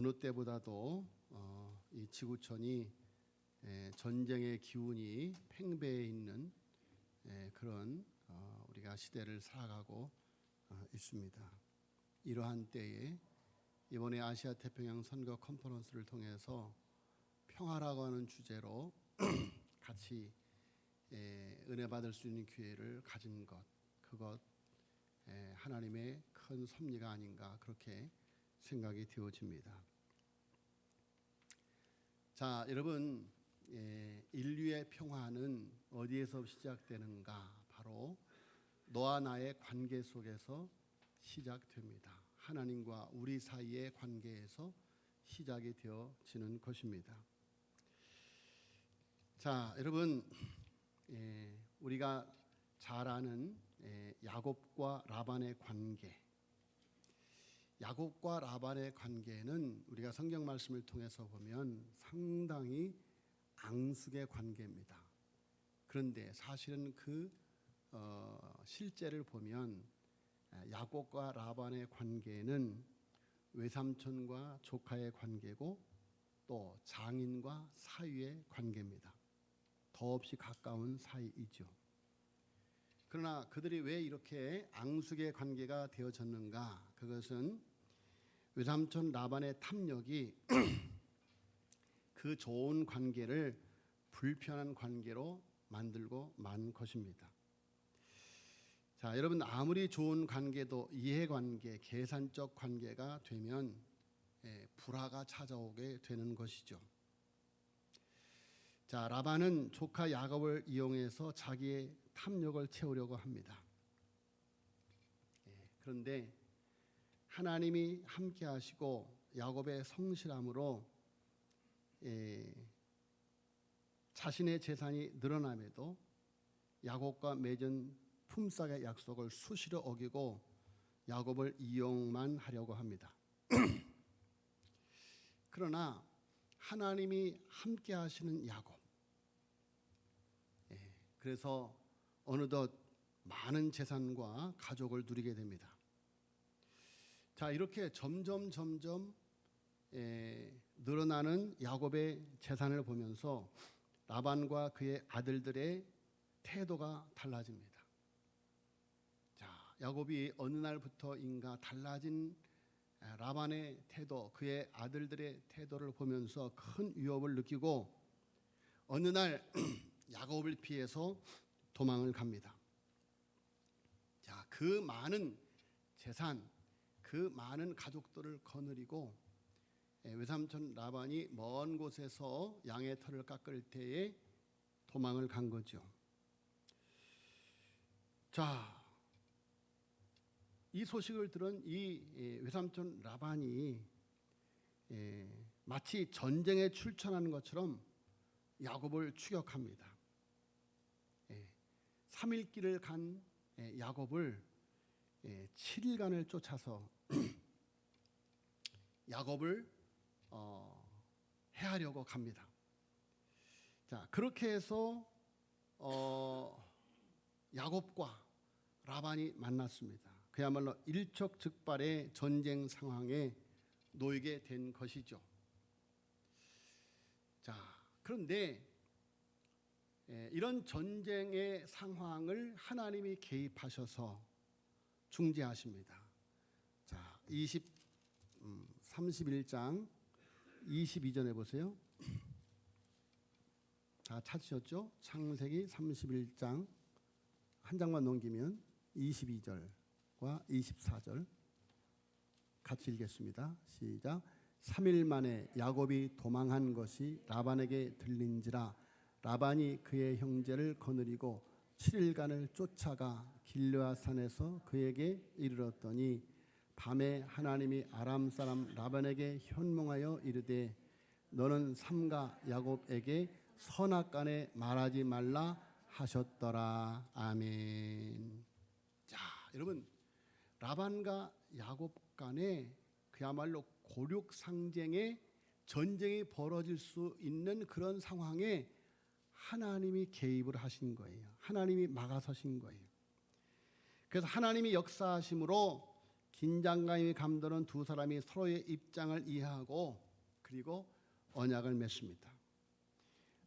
어느 때보다도 이 지구촌이 전쟁의 기운이 팽배해 있는 그런 우리가 시대를 살아가고 있습니다. 이러한 때에 이번에 아시아 태평양 선거 컨퍼런스를 통해서 평화라고 하는 주제로 같이 은혜 받을 수 있는 기회를 가진 것, 그것 하나님의 큰 섭리가 아닌가 그렇게 생각이 되어집니다. 자, 여러분, 인류의 평화는 어디에서 시작되는가? 바로 너와 나의 관계 속에서 시작됩니다. 하나님과 우리 사이의 관계에서 시작이 되어지는 것입니다. 자, 여러분, 우리가 잘 아는 야곱과 라반의 관계, 야곱과 라반의 관계는 우리가 성경 말씀을 통해서 보면 상당히 앙숙의 관계입니다. 그런데 사실은 그 실제를 보면 야곱과 라반의 관계는 외삼촌과 조카의 관계고 또 장인과 사위의 관계입니다. 더없이 가까운 사이이죠. 그러나 그들이 왜 이렇게 앙숙의 관계가 되어졌는가? 그것은 외삼촌 라반의 탐욕이 그 좋은 관계를 불편한 관계로 만들고 만 것입니다. 자, 여러분, 아무리 좋은 관계도 이해관계, 계산적 관계가 되면 불화가 찾아오게 되는 것이죠. 자, 라반은 조카 야곱을 이용해서 자기의 탐욕을 채우려고 합니다. 그런데 하나님이 함께 하시고 야곱의 성실함으로 자신의 재산이 늘어남에도 야곱과 맺은 품삯의 약속을 수시로 어기고 야곱을 이용만 하려고 합니다. 그러나 하나님이 함께 하시는 야곱, 그래서 어느덧 많은 재산과 가족을 누리게 됩니다. 자, 이렇게 점점 늘어나는 야곱의 재산을 보면서 라반과 그의 아들들의 태도가 달라집니다. 자, 야곱이 어느 날부터인가 달라진 라반의 태도, 그의 아들들의 태도를 보면서 큰 위협을 느끼고 어느 날 야곱을 피해서 도망을 갑니다. 자, 그 많은 재산, 그 많은 가족들을 거느리고 외삼촌 라반이 먼 곳에서 양의 털을 깎을 때에 도망을 간 거죠. 자, 이 소식을 들은 이 외삼촌 라반이 마치 전쟁에 출전하는 것처럼 야곱을 추격합니다. 3일 길을 간 야곱을 7일간을 쫓아서 야곱을 해하려고 갑니다. 자, 그렇게 해서 야곱과 라반이 만났습니다. 그야말로 일촉즉발의 전쟁 상황에 놓이게 된 것이죠. 자, 그런데 이런 전쟁의 상황을 하나님이 개입하셔서 중재하십니다. 자, 31장 22절에 보세요. 다 찾으셨죠? 창세기 31장 한 장만 넘기면 22절과 24절 같이 읽겠습니다. 시작. 3일 만에 야곱이 도망한 것이 라반에게 들린지라 라반이 그의 형제를 거느리고 7일간을 쫓아가 길르앗 산에서 그에게 이르렀더니 밤에 하나님이 아람 사람 라반에게 현몽하여 이르되 너는 삼가 야곱에게 선악간에 말하지 말라 하셨더라. 아멘. 자, 여러분, 라반과 야곱 간에 그야말로 고륙상쟁의 전쟁이 벌어질 수 있는 그런 상황에 하나님이 개입을 하신 거예요. 하나님이 막아서신 거예요. 그래서 하나님이 역사하심으로 긴장감이 감도는 두 사람이 서로의 입장을 이해하고 그리고 언약을 맺습니다.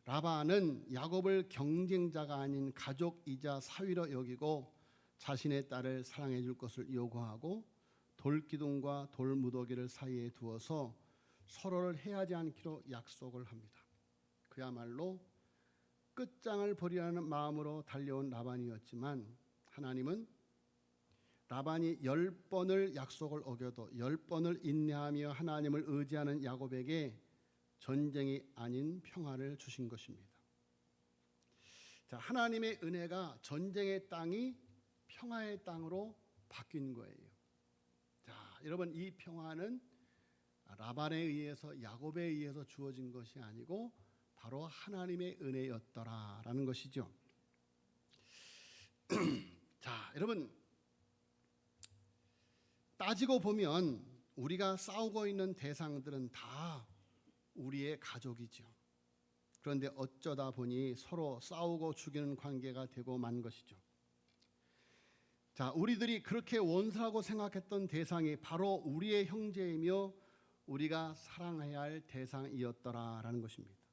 라반은 야곱을 경쟁자가 아닌 가족이자 사위로 여기고 자신의 딸을 사랑해 줄 것을 요구하고 돌기둥과 돌무더기를 사이에 두어서 서로를 해하지 않기로 약속을 합니다. 그야말로 끝장을 보리라는 마음으로 달려온 라반이었지만 하나님은 라반이 10번을 약속을 어겨도 10번을 인내하며 하나님을 의지하는 야곱에게 전쟁이 아닌 평화를 주신 것입니다. 자, 하나님의 은혜가 전쟁의 땅이 평화의 땅으로 바뀐 거예요. 자, 여러분, 이 평화는 라반에 의해서 야곱에 의해서 주어진 것이 아니고 바로 하나님의 은혜였더라라는 것이죠. 자, 여러분, 따지고 보면 우리가 싸우고 있는 대상들은 다 우리의 가족이죠. 그런데 어쩌다 보니 서로 싸우고 죽이는 관계가 되고 만 것이죠. 자, 우리들이 그렇게 원수라고 생각했던 대상이 바로 우리의 형제이며 우리가 사랑해야 할 대상이었더라라는 것입니다.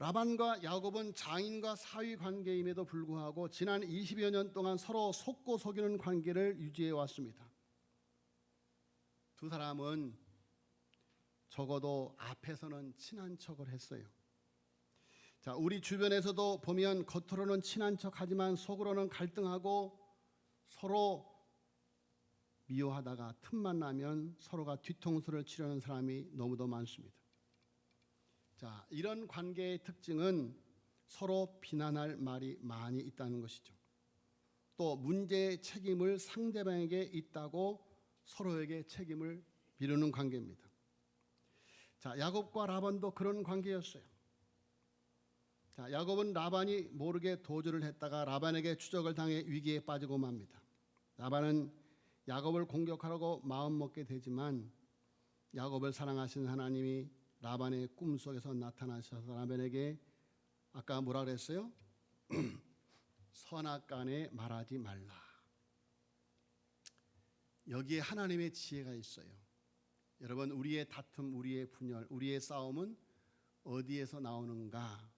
라반과 야곱은 장인과 사위 관계임에도 불구하고 지난 20여 년 동안 서로 속고 속이는 관계를 유지해 왔습니다. 두 사람은 적어도 앞에서는 친한 척을 했어요. 자, 우리 주변에서도 보면 겉으로는 친한 척하지만 속으로는 갈등하고 서로 미워하다가 틈만 나면 서로가 뒤통수를 치려는 사람이 너무도 많습니다. 자, 이런 관계의 특징은 서로 비난할 말이 많이 있다는 것이죠. 또 문제의 책임을 상대방에게 있다고 서로에게 책임을 미루는 관계입니다. 자, 야곱과 라반도 그런 관계였어요. 자, 야곱은 라반이 모르게 도주를 했다가 라반에게 추적을 당해 위기에 빠지고 맙니다. 라반은 야곱을 공격하려고 마음먹게 되지만 야곱을 사랑하시는 하나님이 라반의 꿈속에서 나타나셔서 라반에게 아까 뭐라 그랬어요? 선악간에 말하지 말라. 여기에 하나님의 지혜가 있어요. 여러분, 우리의 다툼, 우리의 분열, 우리의 싸움은 어디에서 나오는가?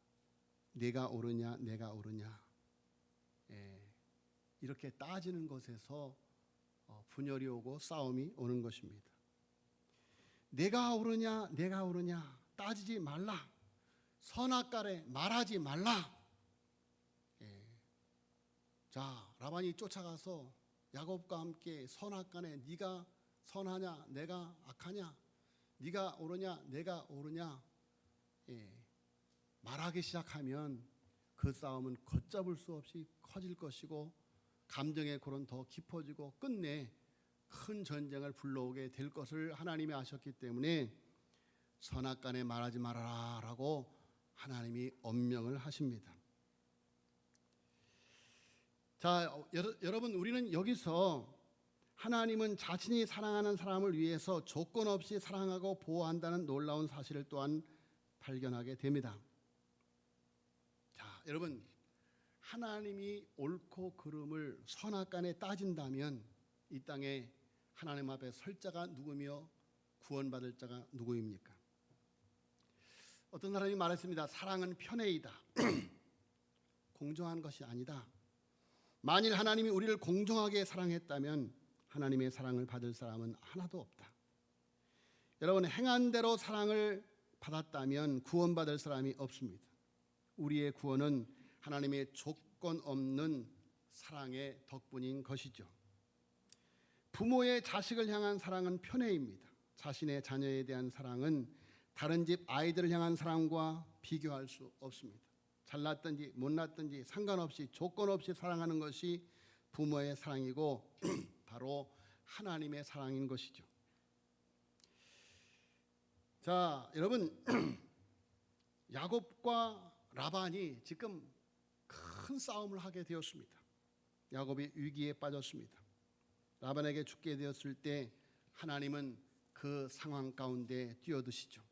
내가 옳으냐, 내가 옳으냐. 이렇게 따지는 것에서 분열이 오고 싸움이 오는 것입니다. 내가 옳으냐, 내가 옳으냐 따지지 말라. 선악간에 말하지 말라. 자, 라반이 쫓아가서 야곱과 함께 선악간에 네가 선하냐, 내가 악하냐, 네가 옳으냐, 내가 옳으냐 말하기 시작하면 그 싸움은 걷잡을 수 없이 커질 것이고 감정의 골은 더 깊어지고 끝내 큰 전쟁을 불러오게 될 것을 하나님이 아셨기 때문에 선악간에 말하지 말아라라고 하나님이 엄명을 하십니다. 자, 여러분, 우리는 여기서 하나님은 자신이 사랑하는 사람을 위해서 조건 없이 사랑하고 보호한다는 놀라운 사실을 또한 발견하게 됩니다. 자, 여러분, 하나님이 옳고 그름을 선악간에 따진다면 이 땅에 하나님 앞에 설 자가 누구며 구원받을 자가 누구입니까? 어떤 사람이 말했습니다. 사랑은 편애이다. 공정한 것이 아니다. 만일 하나님이 우리를 공정하게 사랑했다면 하나님의 사랑을 받을 사람은 하나도 없다. 여러분, 행한 대로 사랑을 받았다면 구원받을 사람이 없습니다. 우리의 구원은 하나님의 조건 없는 사랑의 덕분인 것이죠. 부모의 자식을 향한 사랑은 편애입니다. 자신의 자녀에 대한 사랑은 다른 집 아이들을 향한 사랑과 비교할 수 없습니다. 잘났든지 못났든지 상관없이 조건 없이 사랑하는 것이 부모의 사랑이고 바로 하나님의 사랑인 것이죠. 자, 여러분, 야곱과 라반이 지금 큰 싸움을 하게 되었습니다. 야곱이 위기에 빠졌습니다. 라반에게 죽게 되었을 때 하나님은 그 상황 가운데 뛰어드시죠.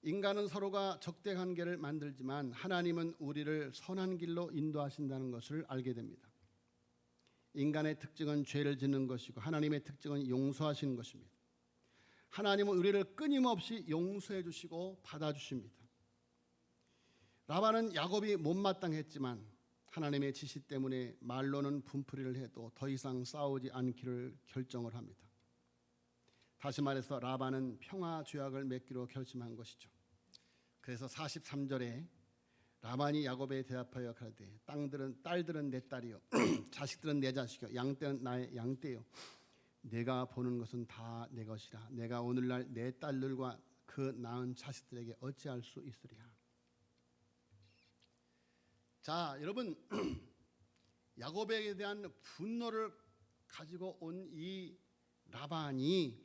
인간은 서로가 적대 관계를 만들지만 하나님은 우리를 선한 길로 인도하신다는 것을 알게 됩니다. 인간의 특징은 죄를 짓는 것이고 하나님의 특징은 용서하시는 것입니다. 하나님은 우리를 끊임없이 용서해 주시고 받아주십니다. 라반은 야곱이 못마땅했지만 하나님의 지시 때문에 말로는 분풀이를 해도 더 이상 싸우지 않기를 결정을 합니다. 다시 말해서 라반은 평화 죄악을 맺기로 결심한 것이죠. 그래서 43절에 라반이 야곱에 대답하여 가로되 딸들은 내 딸이요 자식들은 내 자식이요 양떼는 나의 양떼요 내가 보는 것은 다 내 것이라 내가 오늘날 내 딸들과 그 낳은 자식들에게 어찌할 수 있으랴. 자, 여러분 야곱에 대한 분노를 가지고 온 이 라반이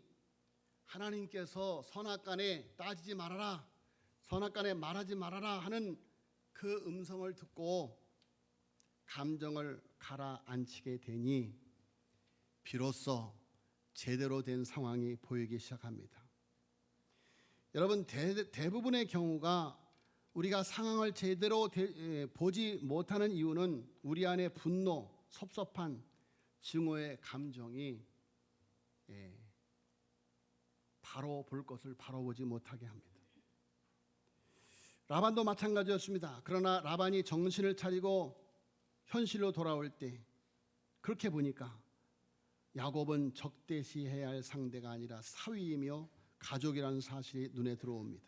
하나님께서 선악간에 따지지 말아라, 선악간에 말하지 말아라 하는 그 음성을 듣고 감정을 가라앉히게 되니 비로소 제대로 된 상황이 보이기 시작합니다. 여러분 대부분의 경우가 우리가 상황을 제대로 보지 못하는 이유는 우리 안에 분노, 섭섭한 증오의 감정이 바로 볼 것을 바로 보지 못하게 합니다. 라반도 마찬가지였습니다. 그러나 라반이 정신을 차리고 현실로 돌아올 때 그렇게 보니까 야곱은 적대시해야 할 상대가 아니라 사위이며 가족이라는 사실이 눈에 들어옵니다.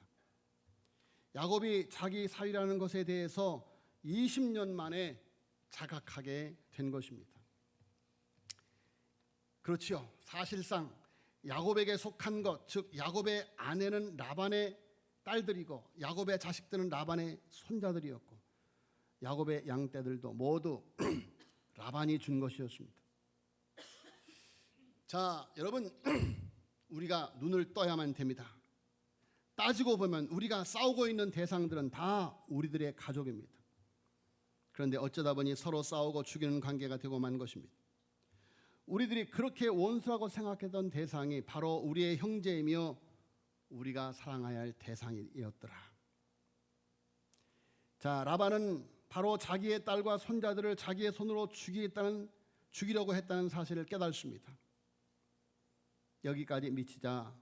야곱이 자기 사위라는 것에 대해서 20년 만에 자각하게 된 것입니다. 그렇지요. 사실상 야곱에게 속한 것, 즉 야곱의 아내는 라반의 딸들이고 야곱의 자식들은 라반의 손자들이었고 야곱의 양떼들도 모두 라반이 준 것이었습니다. 자, 여러분 우리가 눈을 떠야만 됩니다. 따지고 보면 우리가 싸우고 있는 대상들은 다 우리들의 가족입니다. 그런데 어쩌다 보니 서로 싸우고 죽이는 관계가 되고 만 것입니다. 우리들이 그렇게 원수라고 생각했던 대상이 바로 우리의 형제이며 우리가 사랑해야 할 대상이었더라. 자, 라반은 바로 자기의 딸과 손자들을 자기의 손으로 죽이려고 했다는 사실을 깨닫습니다. 여기까지 미치자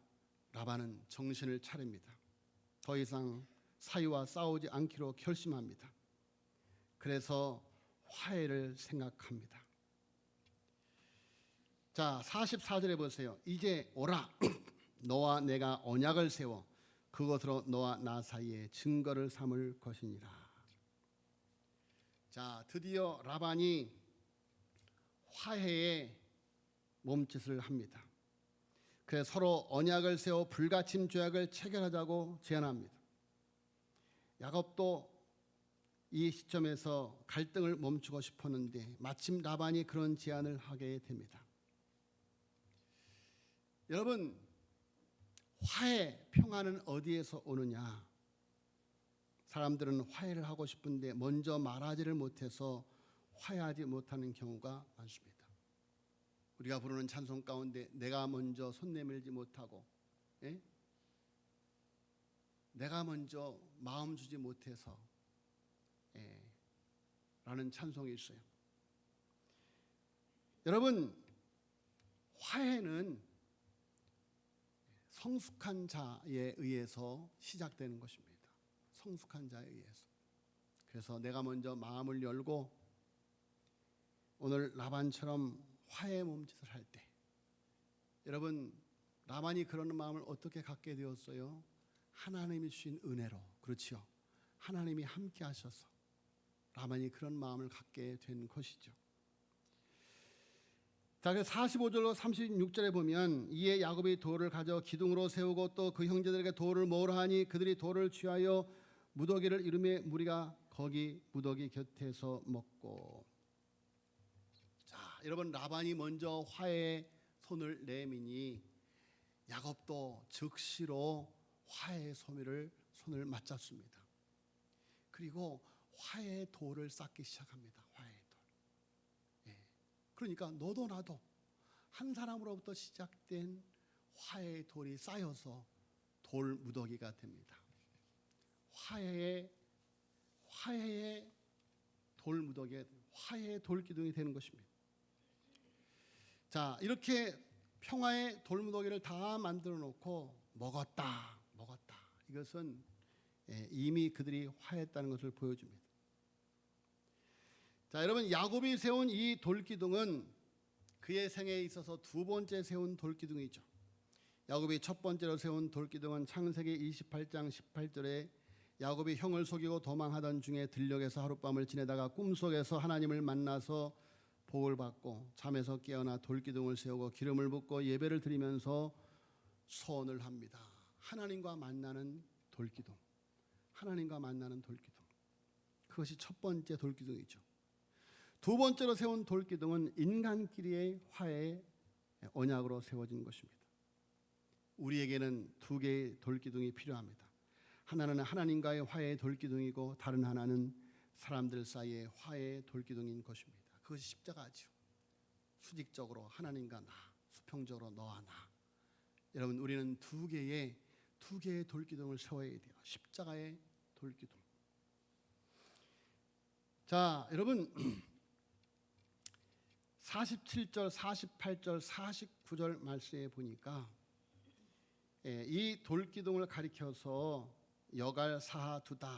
라반은 정신을 차립니다. 더 이상 사위와 싸우지 않기로 결심합니다. 그래서 화해를 생각합니다. 자, 44절에 보세요. 이제 오라 너와 내가 언약을 세워 그것으로 너와 나 사이에 증거를 삼을 것이니라. 자, 드디어 라반이 화해의 몸짓을 합니다. 그래서 서로 언약을 세워 불가침 조약을 체결하자고 제안합니다. 야곱도 이 시점에서 갈등을 멈추고 싶었는데 마침 라반이 그런 제안을 하게 됩니다. 여러분, 화해, 평화는 어디에서 오느냐? 사람들은 화해를 하고 싶은데 먼저 말하지를 못해서 화해하지 못하는 경우가 많습니다. 우리가 부르는 찬송 가운데 내가 먼저 손 내밀지 못하고 내가 먼저 마음 주지 못해서 라는 찬송이 있어요. 여러분, 화해는 성숙한 자에 의해서 시작되는 것입니다. 성숙한 자에 의해서. 그래서 내가 먼저 마음을 열고 오늘 라반처럼 화해 몸짓을 할 때 여러분 라반이 그런 마음을 어떻게 갖게 되었어요? 하나님이 주신 은혜로. 그렇죠. 하나님이 함께 하셔서 라반이 그런 마음을 갖게 된 것이죠. 자, 45절로 36절에 보면 이에 야곱이 돌을 가져 기둥으로 세우고 또 그 형제들에게 돌을 모으라 하니 그들이 돌을 취하여 무더기를 이루매 무리가 거기 무더기 곁에서 먹고. 자, 여러분 라반이 먼저 화해의 손을 내미니 야곱도 즉시로 화해의 손을 맞잡습니다. 그리고 화해의 돌을 쌓기 시작합니다. 화해의 돌. 그러니까 너도 나도 한 사람으로부터 시작된 화해의 돌이 쌓여서 돌 무더기가 됩니다. 화해의 돌 무더기가 화해의 돌 기둥이 되는 것입니다. 자, 이렇게 평화의 돌무더기를 다 만들어 놓고 먹었다. 이것은 이미 그들이 화했다는 것을 보여줍니다. 자, 여러분, 야곱이 세운 이 돌기둥은 그의 생애에 있어서 두 번째 세운 돌기둥이죠. 야곱이 첫 번째로 세운 돌기둥은 창세기 28장 18절에 야곱이 형을 속이고 도망하던 중에 들녘에서 하룻밤을 지내다가 꿈속에서 하나님을 만나서 복을 받고 잠에서 깨어나 돌기둥을 세우고 기름을 붓고 예배를 드리면서 소원을 합니다. 하나님과 만나는 돌기둥. 그것이 첫 번째 돌기둥이죠. 두 번째로 세운 돌기둥은 인간끼리의 화해의 언약으로 세워진 것입니다. 우리에게는 두 개의 돌기둥이 필요합니다. 하나는 하나님과의 화해의 돌기둥이고 다른 하나는 사람들 사이의 화해의 돌기둥인 것입니다. 그것이 십자가죠. 수직적으로 하나님과 나, 수평적으로 너와 나. 여러분, 우리는 두 개의 돌기둥을 세워야 돼요. 십자가의 돌기둥. 자, 여러분, 47절, 48절, 49절 말씀에 보니까 이 돌기둥을 가리켜서 여갈 사하 두다,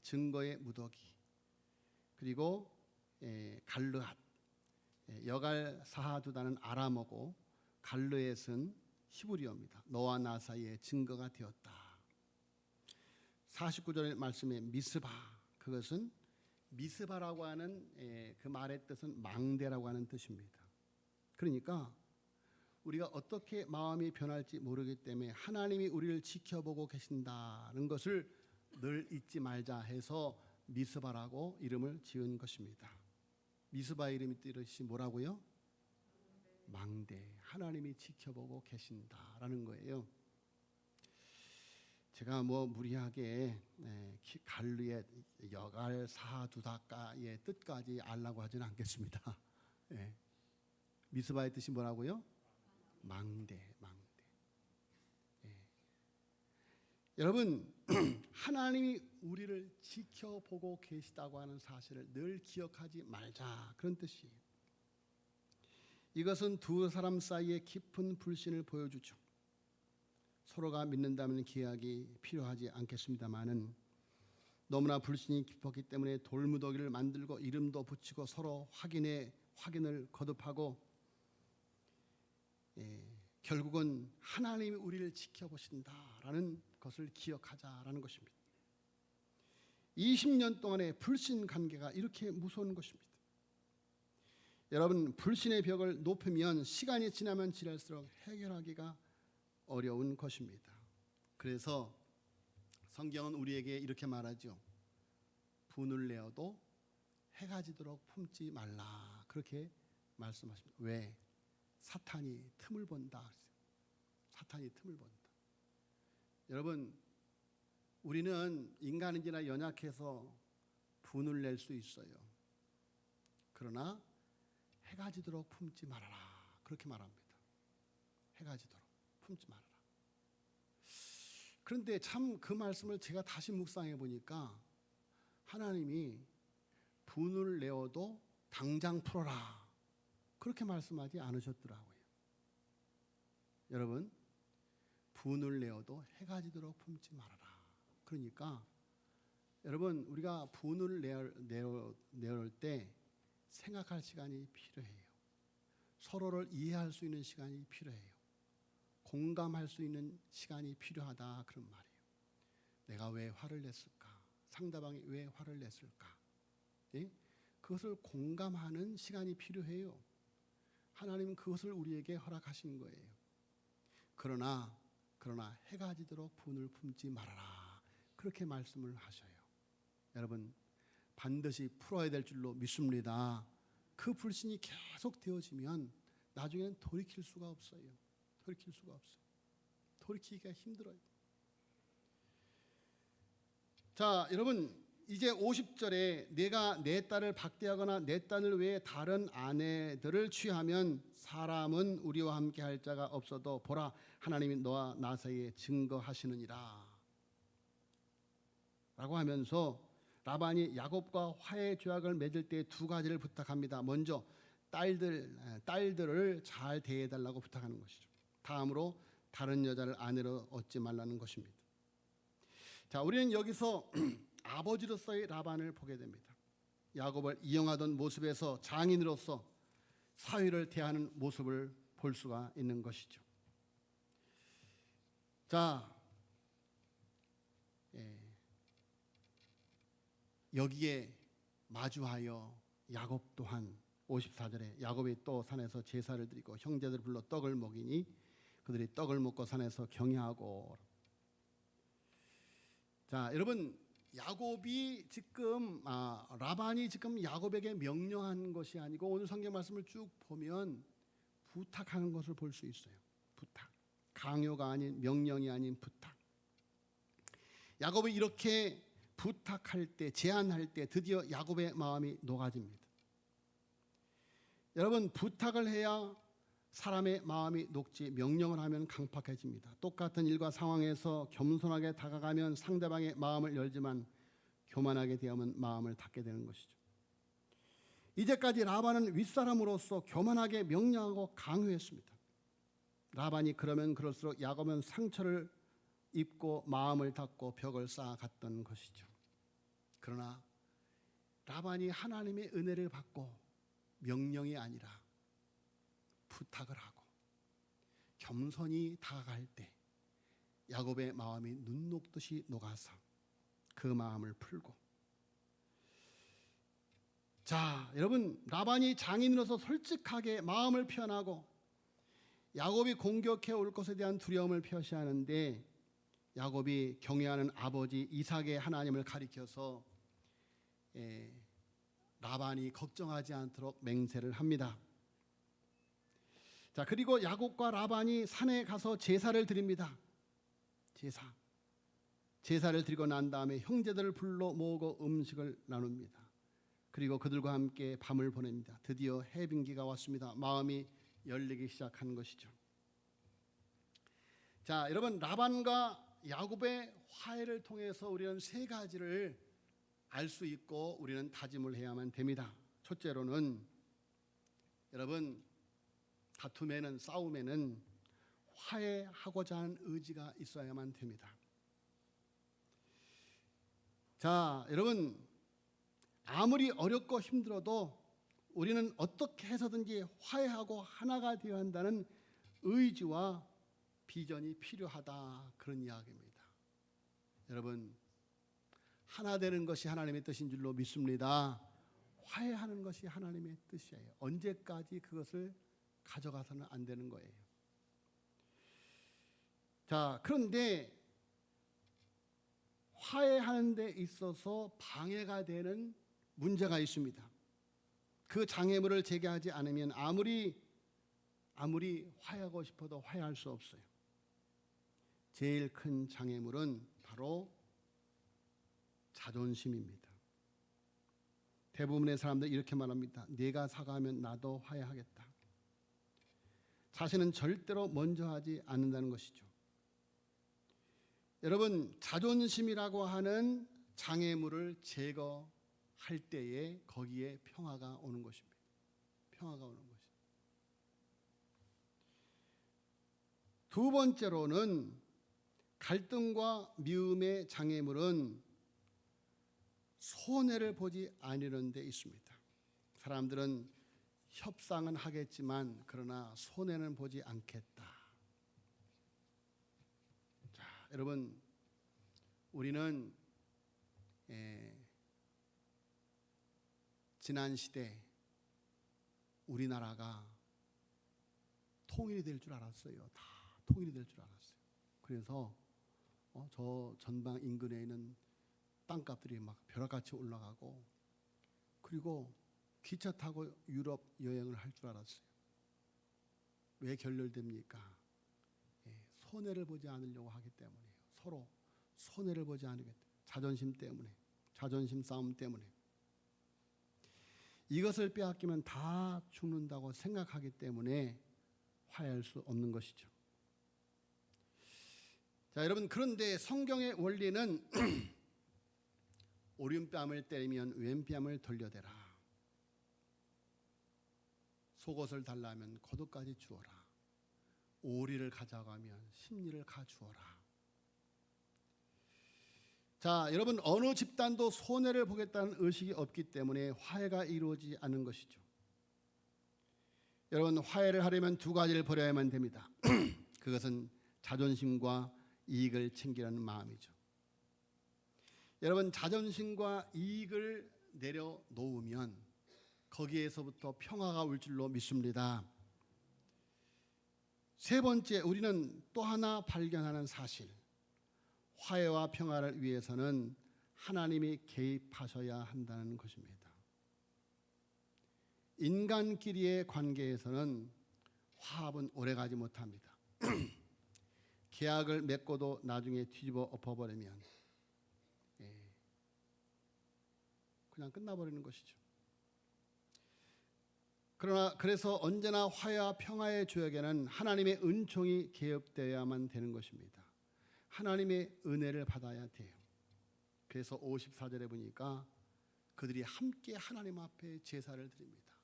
증거의 무더기, 그리고 갈르앗, 여갈 사하 두다는 아람어고 갈르앗은 히브리어입니다. 너와 나 사이에 증거가 되었다. 49절의 말씀에 미스바, 그것은 미스바라고 하는 그 말의 뜻은 망대라고 하는 뜻입니다. 그러니까 우리가 어떻게 마음이 변할지 모르기 때문에 하나님이 우리를 지켜보고 계신다는 것을 늘 잊지 말자 해서 미스바라고 이름을 지은 것입니다. 미스바의 이름이 뜻이 뭐라고요? 망대, 하나님이 지켜보고 계신다라는 거예요. 제가 무리하게 갈르의 여갈 사하두다가의 뜻까지 알라고 하지는 않겠습니다. 미스바의 뜻이 뭐라고요? 망대. 여러분, 하나님이 우리를 지켜보고 계시다고 하는 사실을 늘 기억하지 말자, 그런 뜻이에요. 이것은 두 사람 사이의 깊은 불신을 보여주죠. 서로가 믿는다면 계약이 필요하지 않겠습니다마는 너무나 불신이 깊었기 때문에 돌무더기를 만들고 이름도 붙이고 서로 확인을 거듭하고 결국은 하나님이 우리를 지켜보신다라는 것을 기억하자라는 것입니다. 20년 동안의 불신 관계가 이렇게 무서운 것입니다. 여러분, 불신의 벽을 높이면 시간이 지나면 지날수록 해결하기가 어려운 것입니다. 그래서 성경은 우리에게 이렇게 말하죠. 분을 내어도 해가 지도록 품지 말라, 그렇게 말씀하십니다. 왜? 사탄이 틈을 본다. 사탄이 틈을 본다. 여러분, 우리는 인간인지나 연약해서 분을 낼 수 있어요. 그러나 해가 지도록 품지 말아라, 그렇게 말합니다. 해가 지도록 품지 말아라. 그런데 참 그 말씀을 제가 다시 묵상해 보니까 하나님이 분을 내어도 당장 풀어라, 그렇게 말씀하지 않으셨더라고요. 여러분, 분을 내어도 해가 지도록 품지 말아라. 그러니까 여러분, 우리가 분을 내올 때 생각할 시간이 필요해요. 서로를 이해할 수 있는 시간이 필요해요. 공감할 수 있는 시간이 필요하다, 그런 말이에요. 내가 왜 화를 냈을까? 상대방이 왜 화를 냈을까? 그것을 공감하는 시간이 필요해요. 하나님은 그것을 우리에게 허락하신 거예요. 그러나 해가 지도록 분을 품지 말아라, 그렇게 말씀을 하셔요. 여러분, 반드시 풀어야 될 줄로 믿습니다. 그 불신이 계속 되어지면 나중에는 돌이킬 수가 없어요. 돌이키기가 힘들어요. 자, 여러분, 이제 50절에 내가 내 딸을 박대하거나 내 딸을 외에 다른 아내들을 취하면 사람은 우리와 함께 할 자가 없어도 보라, 하나님이 너와 나 사이에 증거하시느니라 라고 하면서 라반이 야곱과 화해 조약을 맺을 때 두 가지를 부탁합니다. 먼저 딸들을 잘 대해달라고 부탁하는 것이죠. 다음으로 다른 여자를 아내로 얻지 말라는 것입니다. 자, 우리는 여기서 아버지로서의 라반을 보게 됩니다. 야곱을 이용하던 모습에서 장인으로서 사위를 대하는 모습을 볼 수가 있는 것이죠. 자, 여기에 마주하여 야곱 또한 54절에 야곱이 또 산에서 제사를 드리고 형제들 불러 떡을 먹이니 그들이 떡을 먹고 산에서 경외하고. 자, 여러분, 야곱이 지금 라반이 지금 야곱에게 명령한 것이 아니고 오늘 성경 말씀을 쭉 보면 부탁하는 것을 볼 수 있어요. 부탁, 강요가 아닌, 명령이 아닌 부탁. 야곱이 이렇게 부탁할 때, 제안할 때 드디어 야곱의 마음이 녹아집니다. 여러분, 부탁을 해야 사람의 마음이 녹지 명령을 하면 강팍해집니다. 똑같은 일과 상황에서 겸손하게 다가가면 상대방의 마음을 열지만 교만하게 대하면 마음을 닫게 되는 것이죠. 이제까지 라반은 윗사람으로서 교만하게 명령하고 강요했습니다. 라반이 그러면 그럴수록 야곱은 상처를 입고 마음을 닫고 벽을 쌓아갔던 것이죠. 그러나 라반이 하나님의 은혜를 받고 명령이 아니라 부탁을 하고 겸손히 다가갈 때 야곱의 마음이 눈 녹듯이 녹아서 그 마음을 풀고. 자, 여러분, 라반이 장인으로서 솔직하게 마음을 표현하고 야곱이 공격해 올 것에 대한 두려움을 표시하는데 야곱이 경외하는 아버지 이삭의 하나님을 가리켜서 라반이 걱정하지 않도록 맹세를 합니다. 자, 그리고 야곱과 라반이 산에 가서 제사를 드립니다. 제사를 드리고 난 다음에 형제들을 불러 모으고 음식을 나눕니다. 그리고 그들과 함께 밤을 보냅니다. 드디어 해빙기가 왔습니다. 마음이 열리기 시작한 것이죠. 자, 여러분, 라반과 야곱의 화해를 통해서 우리는 세 가지를 알 수 있고 우리는 다짐을 해야만 됩니다. 첫째로는 여러분, 다툼에는, 싸움에는 화해하고자 하는 의지가 있어야만 됩니다. 자, 여러분, 아무리 어렵고 힘들어도 우리는 어떻게 해서든지 화해하고 하나가 되어야 한다는 의지와 비전이 필요하다, 그런 이야기입니다. 여러분, 하나 되는 것이 하나님의 뜻인 줄로 믿습니다. 화해하는 것이 하나님의 뜻이에요. 언제까지 그것을 가져가서는 안 되는 거예요. 자, 그런데 화해하는 데 있어서 방해가 되는 문제가 있습니다. 그 장애물을 제거하지 않으면 아무리 화해하고 싶어도 화해할 수 없어요. 제일 큰 장애물은 바로 자존심입니다. 대부분의 사람들 이렇게 말합니다. 네가 사과하면 나도 화해하겠다. 자신은 절대로 먼저 하지 않는다는 것이죠. 여러분, 자존심이라고 하는 장애물을 제거할 때에 거기에 평화가 오는 것입니다. 평화가 오는 것입니다. 두 번째로는 갈등과 미움의 장애물은 손해를 보지 않으려는 데 있습니다. 사람들은 협상은 하겠지만 그러나 손해는 보지 않겠다. 자, 여러분, 우리는 지난 시대 우리나라가 통일이 될 줄 알았어요. 다 통일이 될 줄 알았어요. 그래서 저 전방 인근에 있는 땅값들이 막 벼락같이 올라가고, 그리고 기차 타고 유럽 여행을 할 줄 알았어요. 왜 결렬됩니까? 손해를 보지 않으려고 하기 때문이에요. 서로 손해를 보지 않으겠다. 자존심 때문에, 자존심 싸움 때문에. 이것을 빼앗기면 다 죽는다고 생각하기 때문에 화해할 수 없는 것이죠. 자, 여러분, 그런데 성경의 원리는 오른뺨을 때리면 왼뺨을 돌려대라. 속옷을 달라면 겉옷까지 주어라. 오리를 가져가면 심리를 가주어라. 자, 여러분, 어느 집단도 손해를 보겠다는 의식이 없기 때문에 화해가 이루어지지 않는 것이죠. 여러분, 화해를 하려면 두 가지를 버려야만 됩니다. 그것은 자존심과 이익을 챙기라는 마음이죠. 여러분, 자존심과 이익을 내려놓으면 거기에서부터 평화가 올 줄로 믿습니다. 세 번째, 우리는 또 하나 발견하는 사실, 화해와 평화를 위해서는 하나님이 개입하셔야 한다는 것입니다. 인간끼리의 관계에서는 화합은 오래가지 못합니다. 계약을 맺고도 나중에 뒤집어 엎어버리면 그냥 끝나버리는 것이죠. 그래서 언제나 화해와 평화의 조약에는 하나님의 은총이 개입되어야만 되는 것입니다. 하나님의 은혜를 받아야 돼요. 그래서 54절에 보니까 그들이 함께 하나님 앞에 제사를 드립니다.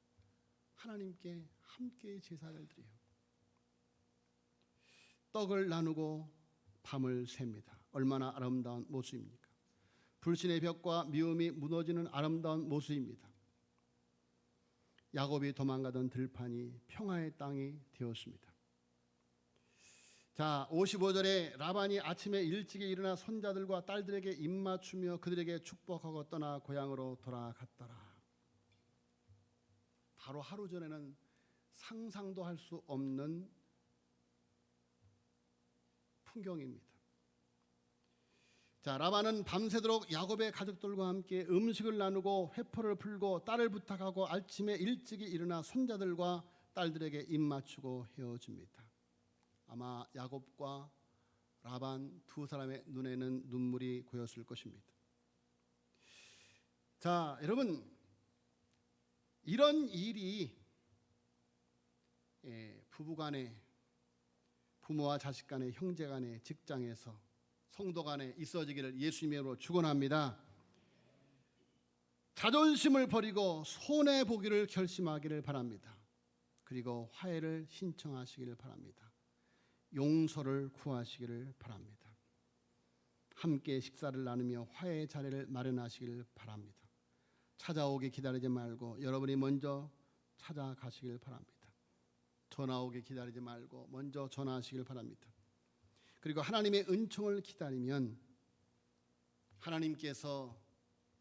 하나님께 함께 제사를 드려요. 떡을 나누고 밤을 셉니다. 얼마나 아름다운 모습입니까? 불신의 벽과 미움이 무너지는 아름다운 모습입니다. 야곱이 도망가던 들판이 평화의 땅이 되었습니다. 자, 55절에 라반이 아침에 일찍이 일어나 손자들과 딸들에게 입맞추며 그들에게 축복하고 떠나 고향으로 돌아갔더라. 바로 하루 전에는 상상도 할 수 없는 풍경입니다. 자, 라반은 밤새도록 야곱의 가족들과 함께 음식을 나누고 회포를 풀고 딸을 부탁하고 아침에 일찍이 일어나 손자들과 딸들에게 입맞추고 헤어집니다. 아마 야곱과 라반 두 사람의 눈에는 눈물이 고였을 것입니다. 자, 여러분, 이런 일이 부부간에, 부모와 자식 간에, 형제 간에, 직장에서, 성도 간에 있어지기를 예수님의 이름으로 축원합니다. 자존심을 버리고 손해보기를 결심하기를 바랍니다. 그리고 화해를 신청하시기를 바랍니다. 용서를 구하시기를 바랍니다. 함께 식사를 나누며 화해의 자리를 마련하시기를 바랍니다. 찾아오게 기다리지 말고 여러분이 먼저 찾아가시길 바랍니다. 전화 오게 기다리지 말고 먼저 전화하시길 바랍니다. 그리고 하나님의 은총을 기다리면 하나님께서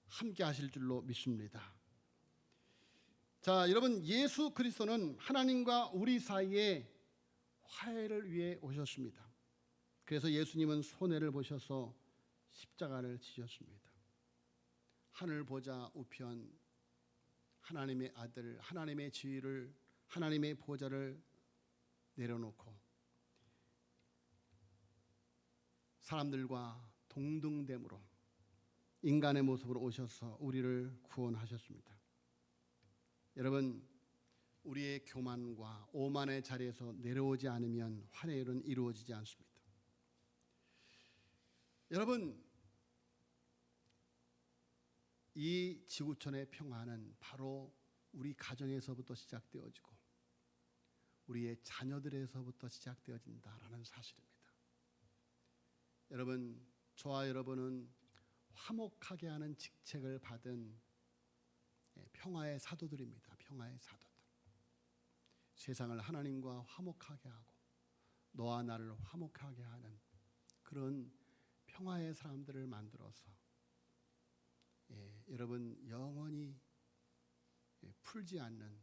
함께 하실 줄로 믿습니다. 자, 여러분, 예수 그리스도는 하나님과 우리 사이에 화해를 위해 오셨습니다. 그래서 예수님은 손해를 보셔서 십자가를 지셨습니다. 하늘 보좌 우편 하나님의 아들, 하나님의 지위를, 하나님의 보좌를 내려놓고 사람들과 동등됨으로 인간의 모습으로 오셔서 우리를 구원하셨습니다. 여러분, 우리의 교만과 오만의 자리에서 내려오지 않으면 화해는 이루어지지 않습니다. 여러분, 이 지구촌의 평화는 바로 우리 가정에서부터 시작되어지고 우리의 자녀들에서부터 시작되어진다라는 사실입니다. 여러분, 저와 여러분은 화목하게 하는 직책을 받은 평화의 사도들입니다. 평화의 사도들. 세상을 하나님과 화목하게 하고 너와 나를 화목하게 하는 그런 평화의 사람들을 만들어서 여러분 영원히 풀지 않는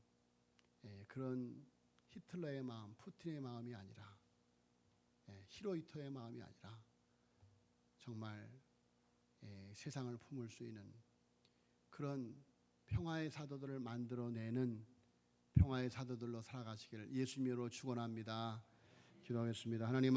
그런 히틀러의 마음, 푸틴의 마음이 아니라 히로히토의 마음이 아니라 정말 세상을 품을 수 있는 그런 평화의 사도들을 만들어내는 평화의 사도들로 살아가시기를 예수님으로 축원합니다. 기도하겠습니다. 하나님